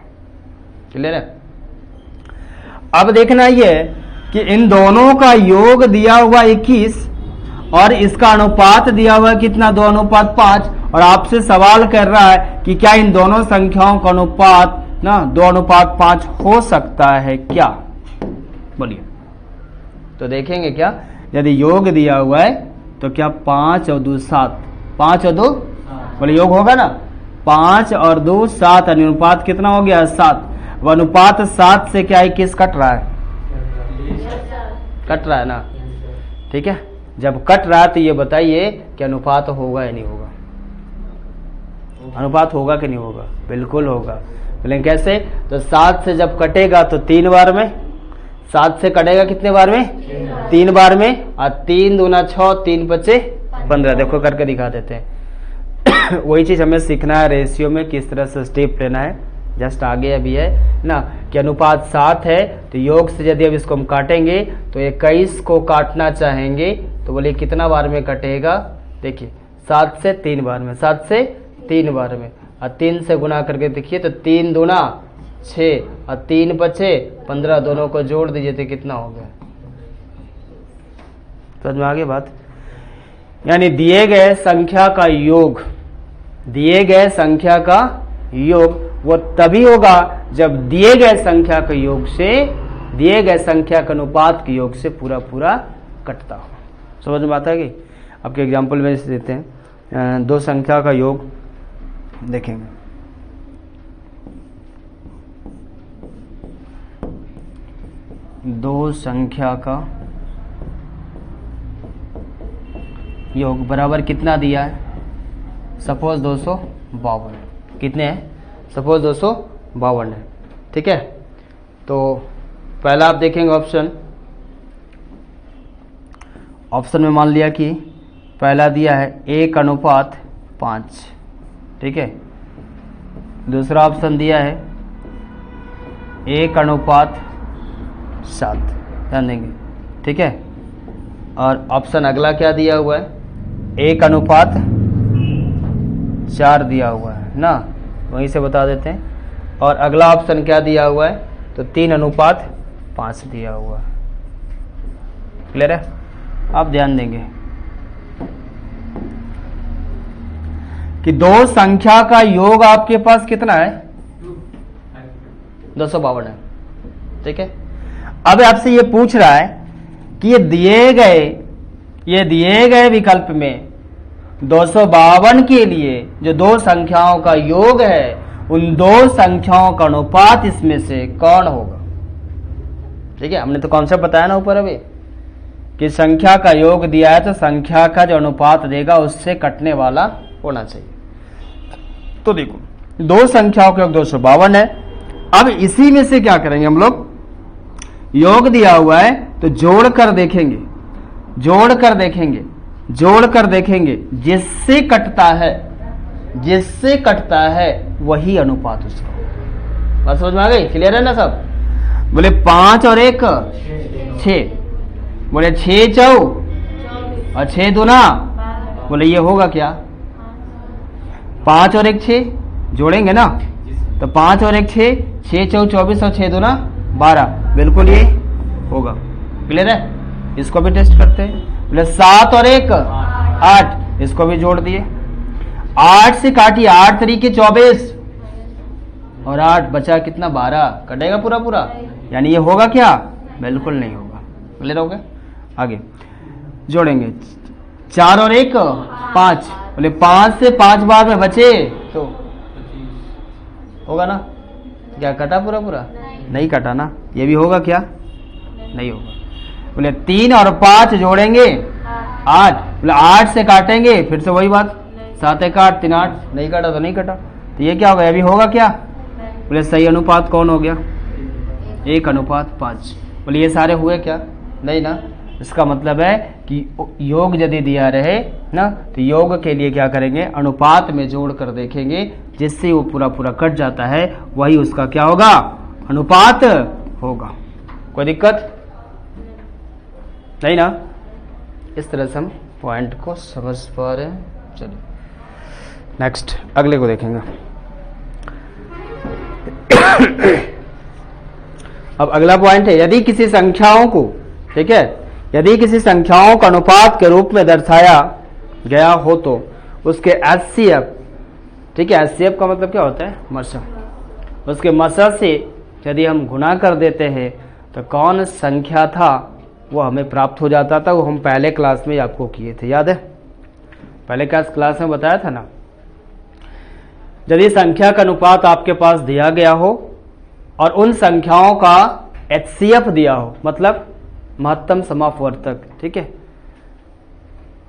क्लियर है? अब देखना ये कि इन दोनों का योग दिया हुआ 21 और इसका अनुपात दिया हुआ कितना, 2 अनुपात 5, और आपसे सवाल कर रहा है कि क्या इन दोनों संख्याओं का अनुपात ना 2 अनुपात 5 हो सकता है क्या, बोलिए। तो देखेंगे क्या, यदि योग दिया हुआ है तो क्या 5 और 2 7, 5 और 2 बोले योग होगा ना, 5 और 2 7, अनुपात कितना हो गया, 7। वह अनुपात 7 से क्या 21 कट रहा है, कट रहा है ना। ठीक है, जब कट रहा है तो ये बताइए कि अनुपात होगा या नहीं होगा, अनुपात होगा कि नहीं होगा, बिल्कुल होगा। लेकिन कैसे, तो 7 से जब कटेगा तो 3 बार में, 7 से कटेगा कितने बार में, 3 बार में, और 3 दूना 6, 3 बचे 15। देखो करके दिखा देते हैं। वही चीज़ हमें सीखना है रेशियो में किस तरह से स्टेप लेना है, जस्ट आगे अभी है ना कि अनुपात 7 है तो योग से यदि अब इसको हम काटेंगे तो 21 को काटना चाहेंगे तो बोले कितना बार में कटेगा, देखिए 7 से 3 बार में, 7 से 3 बार में, और 3 से गुना करके देखिए तो 3 दूना 6 और 3 बचे 15, दोनों को जोड़ दीजिए तो कितना हो गया, समझ में आ गई बात। यानी दिए गए संख्या का योग, दिए गए संख्या का योग वो तभी होगा जब दिए गए संख्या के योग से, दिए गए संख्या के अनुपात के योग से पूरा पूरा कटता हो। समझ में आता है कि आपके एग्जाम्पल में देते हैं, दो संख्या का योग देखेंगे, दो संख्या का योग बराबर कितना दिया है, सपोज 252, कितने हैं, सपोज 252 है, ठीक है। तो पहला आप देखेंगे ऑप्शन में मान लिया कि पहला दिया है 1:5, ठीक है। दूसरा ऑप्शन दिया है 1:7, ध्यान देंगे, ठीक है। और ऑप्शन अगला क्या दिया हुआ है, 1:4 दिया हुआ है ना, वहीं से बता देते हैं। और अगला ऑप्शन क्या दिया हुआ है, तो 3:5 दिया हुआ है। क्लियर है, आप ध्यान देंगे कि दो संख्या का योग आपके पास कितना है, 252 है, ठीक है। अब आपसे ये पूछ रहा है कि ये दिए गए विकल्प में 252 के लिए जो दो संख्याओं का योग है, उन दो संख्याओं का अनुपात इसमें से कौन होगा, ठीक है। हमने तो कॉन्सेप्ट बताया ना ऊपर अभी कि संख्या का योग दिया है तो संख्या का जो अनुपात देगा उससे कटने वाला होना चाहिए। तो देखो दो संख्याओं का योग 252 है। अब इसी में से क्या करेंगे हम लोग, योग दिया हुआ है तो जोड़ कर देखेंगे, जिससे कटता है वही अनुपात उसका। बात समझ में आ गई, क्लियर है ना सब। बोले 5 और 1 6, बोले 6 चौ और 6 दूना, बोले ये होगा क्या, 5 और 1 6 जोड़ेंगे ना, तो 5 और 1 6, 6 चौ 24 और 6 दूना 12, बिल्कुल ये होगा। क्लियर है, इसको भी टेस्ट करते हैं। बोले 7 और 1 8, इसको भी जोड़ दिए, 8 से काटिए, 8 तरीके 24 और 8 बचा कितना 12, कटेगा पूरा, यानी ये होगा क्या, बिल्कुल नहीं होगा। क्लियर हो गया, आगे जोड़ेंगे 4 और 1 5, बोले 5 से 5 बार में बचे तो होगा ना, क्या कटा पूरा, नहीं कटा ना, ये भी होगा क्या, नहीं होगा। बोले 3 और 5 जोड़ेंगे 8, बोले 8 से काटेंगे, फिर से वही बात, 7 1 8 3 8, नहीं कटा तो नहीं कटा, तो ये क्या होगा, ये भी होगा क्या। बोले सही अनुपात कौन हो गया, 1:5। बोले ये सारे हुए क्या, नहीं ना। इसका मतलब है कि योग यदि दिया रहे ना तो योग के लिए क्या करेंगे, अनुपात में जोड़ कर देखेंगे, जिससे वो पूरा कट जाता है, वही उसका क्या होगा, अनुपात होगा। कोई दिक्कत नहीं ना। इस तरह से हम पॉइंट को समझ पा रहे हैं। चलिए नेक्स्ट अगले को देखेंगे। अब अगला पॉइंट है, यदि किसी संख्याओं को, ठीक है, यदि किसी संख्याओं का अनुपात के रूप में दर्शाया गया हो तो उसके HCF, ठीक है, HCF का मतलब क्या होता है, मसा, उसके मसा से यदि हम गुना कर देते हैं तो कौन संख्या था वो हमें प्राप्त हो जाता था। वो हम पहले क्लास में आपको किए थे, याद है, पहले क्लास में बताया था ना। यदि संख्या का अनुपात आपके पास दिया गया हो और उन संख्याओं का HCF दिया हो, मतलब महत्तम समापवर्तक, ठीक है,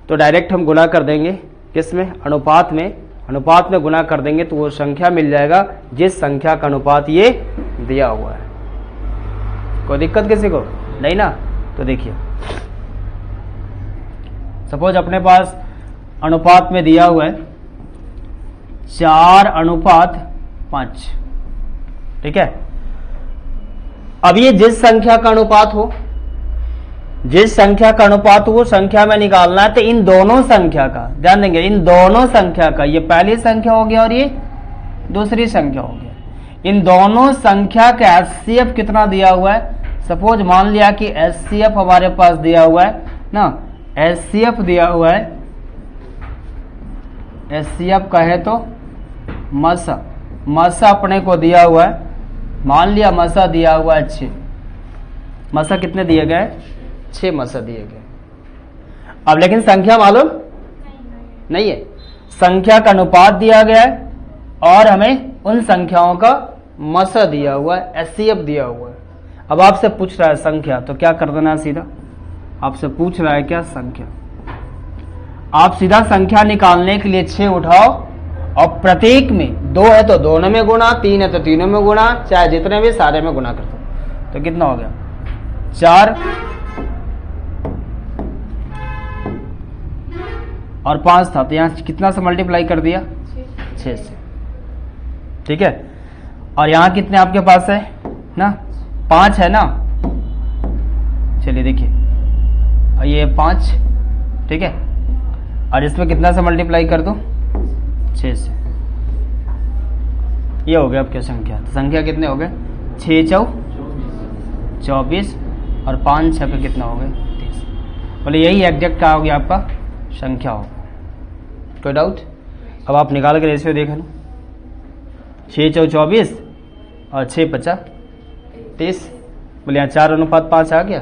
तो डायरेक्ट हम गुना कर देंगे किसमें, अनुपात में गुना कर देंगे तो वो संख्या मिल जाएगा जिस संख्या का अनुपात ये दिया हुआ है। कोई दिक्कत किसी को नहीं ना। तो देखिए सपोज अपने पास अनुपात में दिया हुआ है 4:5। ठीक है। अब ये जिस संख्या का अनुपात हो, जिस संख्या का अनुपात वो संख्या में निकालना है, तो इन दोनों संख्या का ध्यान देंगे, इन दोनों संख्या का, ये पहली संख्या हो गया और ये दूसरी संख्या हो गया, इन दोनों संख्या का एचसीएफ कितना दिया हुआ है। सपोज मान लिया कि एचसीएफ हमारे पास दिया हुआ है ना, एचसीएफ दिया हुआ है, एचसीएफ कहे तो मसा अपने को दिया हुआ है, मान लिया मसा दिया हुआ है 6। मसा कितने दिए गए, 6 मसा दिए गए। अब लेकिन संख्या मालूम नहीं है, संख्या का अनुपात दिया गया है और हमें उन संख्याओं का मसा दिया हुआ है, एचसीएफ दिया हुआ है। अब आपसे पूछ रहा है संख्या, तो क्या कर देना, सीधा आपसे पूछ रहा है क्या, संख्या। आप सीधा संख्या निकालने के लिए 6 उठाओ और प्रत्येक में 2 है तो दोनों में गुणा, 3 है तो तीनों में गुणा, चाहे जितने भी सारे में गुणा कर दो। तो कितना हो गया, 4 और 5 था, तो यहां कितना से मल्टीप्लाई कर दिया, 6 से। ठीक है। और यहां कितने आपके पास है ना, 5 है ना। चलिए देखिए, ये 5, ठीक है, और इसमें कितना से मल्टीप्लाई कर दो, 6 से। ये हो गया आपकी संख्या। तो संख्या कितने हो गए, 6 चौ 24 और 5 6 पे कितना हो गए, 30। बोले यही एग्जैक्ट क्या हो गया आपका संख्या होगा। कोई डाउट। अब आप निकाल के रेशियो देख लो, 6 चौ 24 और 6 5 30। बोले यहाँ 4:5 आ गया।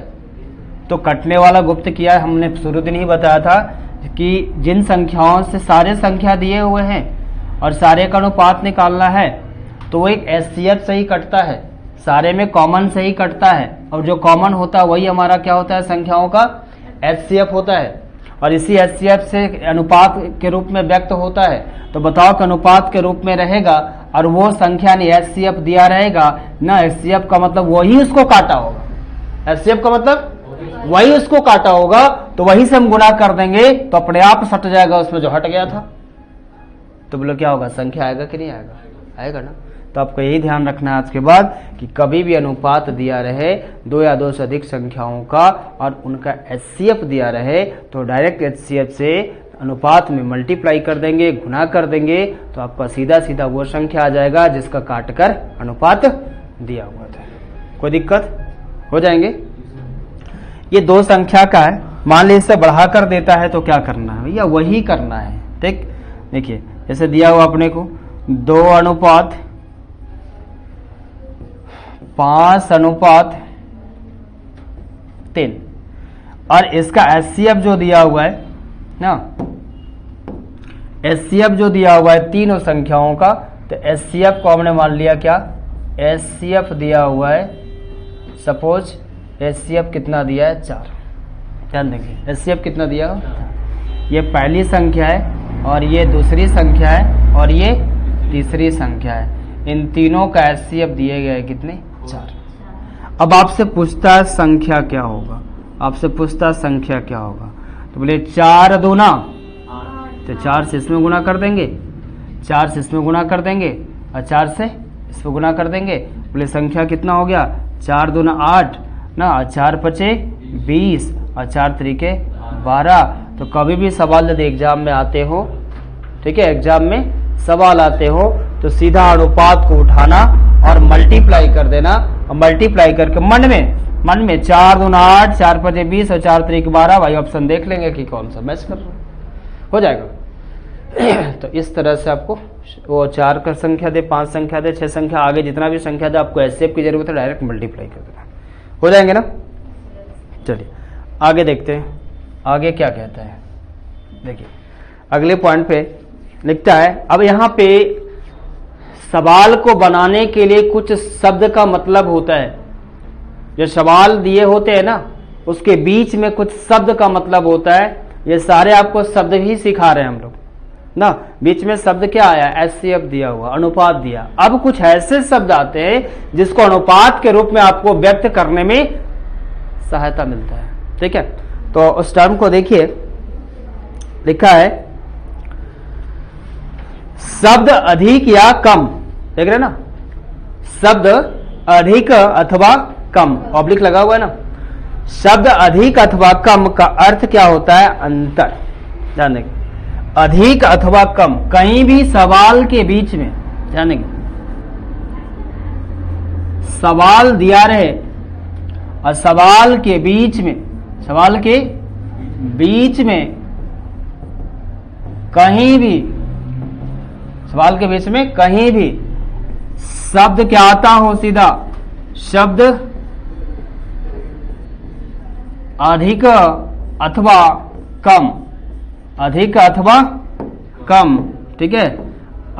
तो कटने वाला गुप्त किया है, हमने शुरू दिन ही बताया था कि जिन संख्याओं से सारे संख्या दिए हुए हैं और सारे का अनुपात निकालना है, तो वो एक एचसीएफ से ही कटता है, सारे में कॉमन से ही कटता है, और जो कॉमन होता है वही हमारा क्या होता है, संख्याओं का एचसीएफ होता है, और इसी एचसीएफ से अनुपात के रूप में व्यक्त होता है। तो बताओ कि अनुपात के रूप में रहेगा और वो संख्या ने एचसीएफ दिया रहेगा ना, एचसीएफ का मतलब वही उसको काटा होगा, एचसीएफ का मतलब वही उसको काटा होगा, तो वही से हम गुणा कर देंगे तो अपने आप सट जाएगा उसमें जो हट गया था। तो बोलो क्या होगा, संख्या आएगा कि नहीं आएगा, आएगा ना। तो आपको यही ध्यान रखना है आज के बाद कि कभी भी अनुपात दिया रहे 2 या 2 से अधिक संख्याओं का और उनका एचसीएफ दिया रहे, तो डायरेक्ट एचसीएफ से अनुपात में मल्टीप्लाई कर देंगे, गुणा कर देंगे, तो आपका सीधा सीधा वो संख्या आ जाएगा जिसका काटकर अनुपात दिया हुआ था। कोई दिक्कत हो जाएंगे। ये 2 संख्या का है, मान लीजिए इससे बढ़ा कर देता है तो क्या करना है भैया, वही करना है। ठीक, देखिए जैसे दिया हुआ अपने को 2:5:3 और इसका एचसीएफ जो दिया हुआ है ना, एचसीएफ जो दिया हुआ है तीनों संख्याओं का, तो एचसीएफ को हमने मान लिया क्या, एचसीएफ दिया हुआ है, सपोज एचसीएफ कितना दिया है, 4। ध्यान देंगे एचसीएफ कितना दिया, ये पहली संख्या है और ये दूसरी संख्या है और ये तीसरी संख्या है, इन तीनों का एचसीएफ दिए गए कितने, 4। अब आपसे पूछता है संख्या क्या होगा, आपसे पूछता है संख्या क्या होगा, तो बोले 4 दूना, तो 4 से इसमें गुणा कर देंगे, 4 से इसमें गुणा कर देंगे और 4 से इसमें गुणा कर देंगे। बोले संख्या कितना हो गया, 4 दूना 8 ना, 4 5 20 और 4 3 12। तो कभी भी सवाल यदि एग्जाम में आते हो, ठीक है, एग्जाम में सवाल आते हो, तो सीधा अनुपात को उठाना और मल्टीप्लाई कर देना, और मल्टीप्लाई करके मन में 4 दूना 8 4 5 20 और 4 3 12, भाई ऑप्शन देख लेंगे कि कौन सा मैच कर रहा है, हो जाएगा। तो इस तरह से आपको वो 4 का संख्या दे, 5 संख्या दे, 6 संख्या, आगे जितना भी संख्या दे, आपको एचसीएफ की जरूरत है, डायरेक्ट मल्टीप्लाई कर देना, हो जाएंगे ना। चलिए आगे देखते हैं, आगे क्या कहता है। देखिए अगले पॉइंट पे लिखता है, अब यहाँ पे सवाल को बनाने के लिए कुछ शब्द का मतलब होता है, जो सवाल दिए होते हैं ना उसके बीच में कुछ शब्द का मतलब होता है। ये सारे आपको शब्द ही सिखा रहे हैं हम लोग ना। बीच में शब्द क्या आया, एचसीएफ दिया हुआ, अनुपात दिया। अब कुछ ऐसे शब्द आते हैं जिसको अनुपात के रूप में आपको व्यक्त करने में सहायता मिलता है, ठीक है। तो उस टर्म को देखिए, लिखा है शब्द अधिक या कम, देख रहे ना, शब्द अधिक अथवा कम, ऑब्लिक लगा हुआ है ना, शब्द अधिक अथवा कम का अर्थ क्या होता है? अंतर। ध्यान देंगे, अधिक अथवा कम कहीं भी सवाल के बीच में, ध्यान देंगे, सवाल दिया रहे और सवाल के बीच में कहीं भी, सवाल के बीच में कहीं भी शब्द क्या आता हो? सीधा शब्द अधिक अथवा कम, अधिक अथवा कम, ठीक है,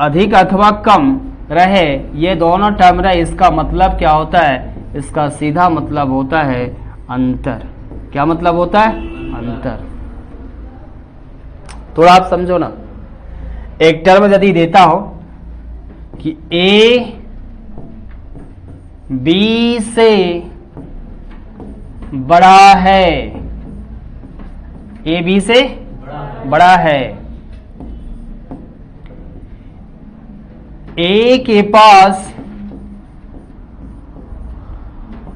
अधिक अथवा कम रहे, ये दोनों टर्म रहे, इसका मतलब क्या होता है? इसका सीधा मतलब होता है अंतर। क्या मतलब होता है? अंतर। थोड़ा आप समझो ना, एक टर्म यदि देता हो कि ए बी से बड़ा है, ए बी से बड़ा है, ए के पास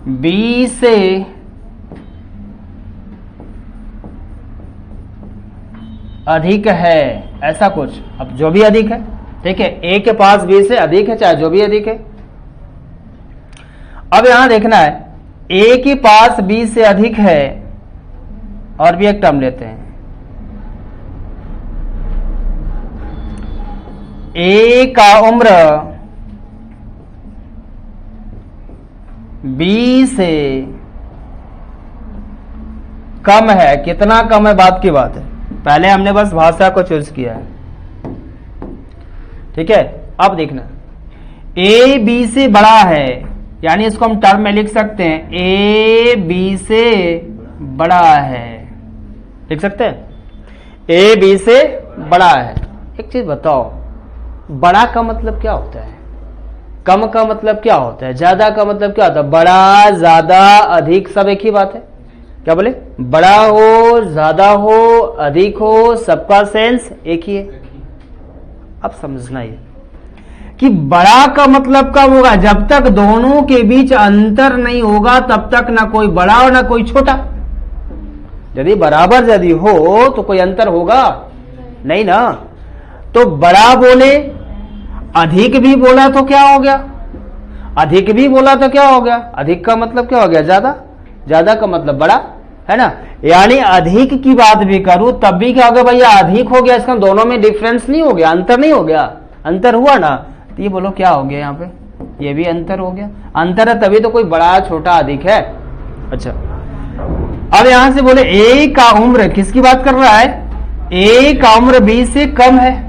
बी से अधिक है, ऐसा कुछ, अब जो भी अधिक है, ठीक है, ए के पास बी से अधिक है, चाहे जो भी अधिक है। अब यहां देखना है, ए के पास बी से अधिक है, और भी एक टर्म लेते हैं, ए का उम्र बी से कम है। कितना कम है, बात की बात है, पहले हमने बस भाषा को चूज किया है, ठीक है। अब देखना, ए बी से बड़ा है, यानी इसको हम टर्म में लिख सकते हैं ए बी से बड़ा है, लिख सकते हैं ए बी से बड़ा है। एक चीज बताओ, बड़ा का मतलब क्या होता है? कम का मतलब क्या होता है? ज्यादा का मतलब क्या होता है? बड़ा, ज्यादा, अधिक, सब एक ही बात है। क्या बोले? बड़ा हो, ज्यादा हो, अधिक हो, सबका सेंस एक ही है। अब समझना ये कि बड़ा का मतलब कब होगा? जब तक दोनों के बीच अंतर नहीं होगा तब तक ना कोई बड़ा और ना कोई छोटा। यदि बराबर यदि हो तो कोई अंतर होगा नहीं ना। तो बड़ा बोले, अधिक भी बोला तो क्या हो गया? अधिक भी बोला तो क्या हो गया? अधिक का मतलब क्या हो गया? ज्यादा, ज्यादा का मतलब बड़ा, है ना। यानी अधिक की बात भी करूं तब भी क्या हो गया भैया? अधिक हो गया। इसका दोनों में डिफरेंस नहीं हो गया, अंतर नहीं हो गया। अंतर हुआ ना, तो ये बोलो क्या हो गया यहाँ पे? ये भी अंतर हो गया। अंतर है तभी तो कोई बड़ा, छोटा, अधिक है। अच्छा, अब यहां से बोले ए का उम्र, किसकी बात कर रहा है? ए का उम्र बी से कम है।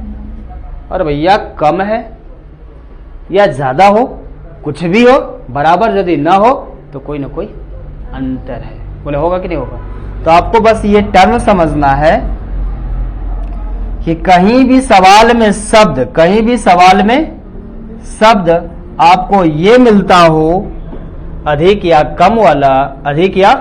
और भैया कम है या ज्यादा हो, कुछ भी हो, बराबर यदि ना हो तो कोई ना कोई अंतर है। बोले होगा कि नहीं होगा? तो आपको बस ये टर्म समझना है कि कहीं भी सवाल में शब्द, कहीं भी सवाल में शब्द आपको ये मिलता हो अधिक या कम वाला, अधिक या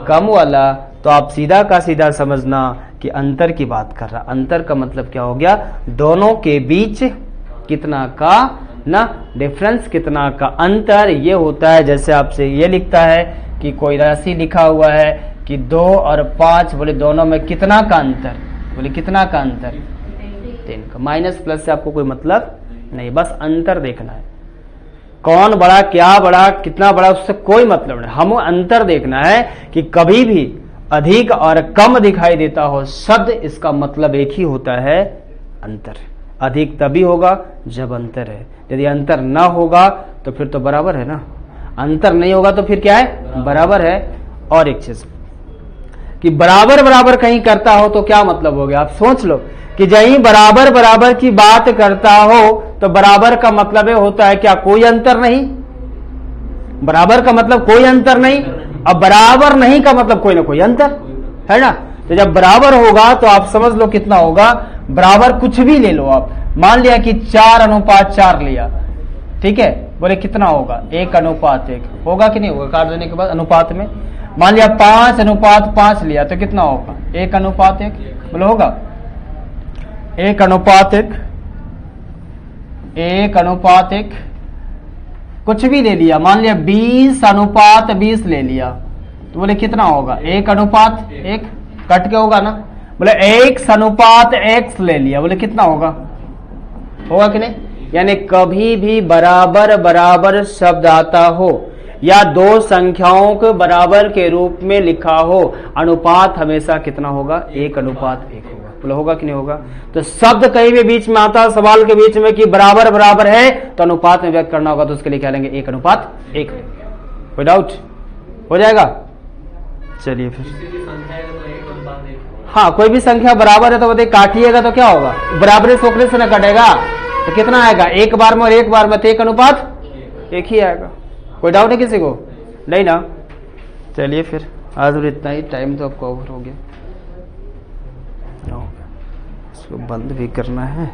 कम वाला, तो आप सीधा का सीधा समझना कि अंतर की बात कर रहा। अंतर का मतलब क्या हो गया? दोनों के बीच कितना का ना डिफरेंस, कितना का अंतर। ये होता है जैसे आपसे ये लिखता है कि कोई राशि लिखा हुआ है कि 2 और 5, बोले दोनों में कितना का अंतर? बोले कितना का अंतर? 3 का। माइनस प्लस से आपको कोई मतलब नहीं, बस अंतर देखना है। कौन बड़ा, क्या बड़ा, कितना बड़ा, उससे कोई मतलब नहीं। हम अंतर देखना है कि कभी भी अधिक और कम दिखाई देता हो शब्द, इसका मतलब एक ही होता है, अंतर। अधिक तभी होगा जब अंतर है। यदि अंतर ना होगा तो फिर तो बराबर है ना। अंतर नहीं होगा तो फिर क्या है? बराबर है। और एक चीज कि बराबर बराबर कहीं करता हो तो क्या मतलब हो गया? आप सोच लो कि जहीं बराबर बराबर की बात करता हो तो बराबर का मतलब ये होता है क्या? कोई अंतर नहीं। बराबर का मतलब कोई अंतर नहीं। अब बराबर नहीं का मतलब कोई ना कोई अंतर है ना। तो जब बराबर होगा तो आप समझ लो कितना होगा। बराबर कुछ भी ले लो आप, मान लिया कि 4:4 लिया, ठीक है, बोले कितना होगा? 1:1 होगा कि नहीं होगा? काट देने के बाद अनुपात में मान लिया 5:5 लिया तो कितना होगा? 1:1, बोले होगा 1:1। 1:1, कुछ भी ले लिया, मान लिया 20:20 ले लिया, तो बोले कितना होगा? 1:1, कट के होगा ना। बोले x:x ले लिया, बोले कितना होगा? होगा कि नहीं? यानी कभी भी बराबर बराबर शब्द आता हो या दो संख्याओं को बराबर के रूप में लिखा हो, अनुपात हमेशा कितना होगा? 1:1 होगा। बोले होगा कि नहीं होगा? तो शब्द कहीं भी बीच में आता है सवाल के बीच में कि बराबर बराबर है, तो अनुपात में व्यक्त करना होगा, तो उसके लिए क्या लेंगे? 1:1। कोई डाउट? हो जाएगा? चलिए फिर, हाँ कोई भी संख्या बराबर है तो बताइए काटिएगा तो क्या होगा? बराबरी सोखने से ना कटेगा, तो कितना आएगा? एक बार में और एक बार में, तो 1:1 ही आएगा। कोई डाउट है किसी को? नहीं ना? चलिए फिर आज और इतना ही, टाइम तो आपको ओवर हो गया, इसको बंद भी करना है।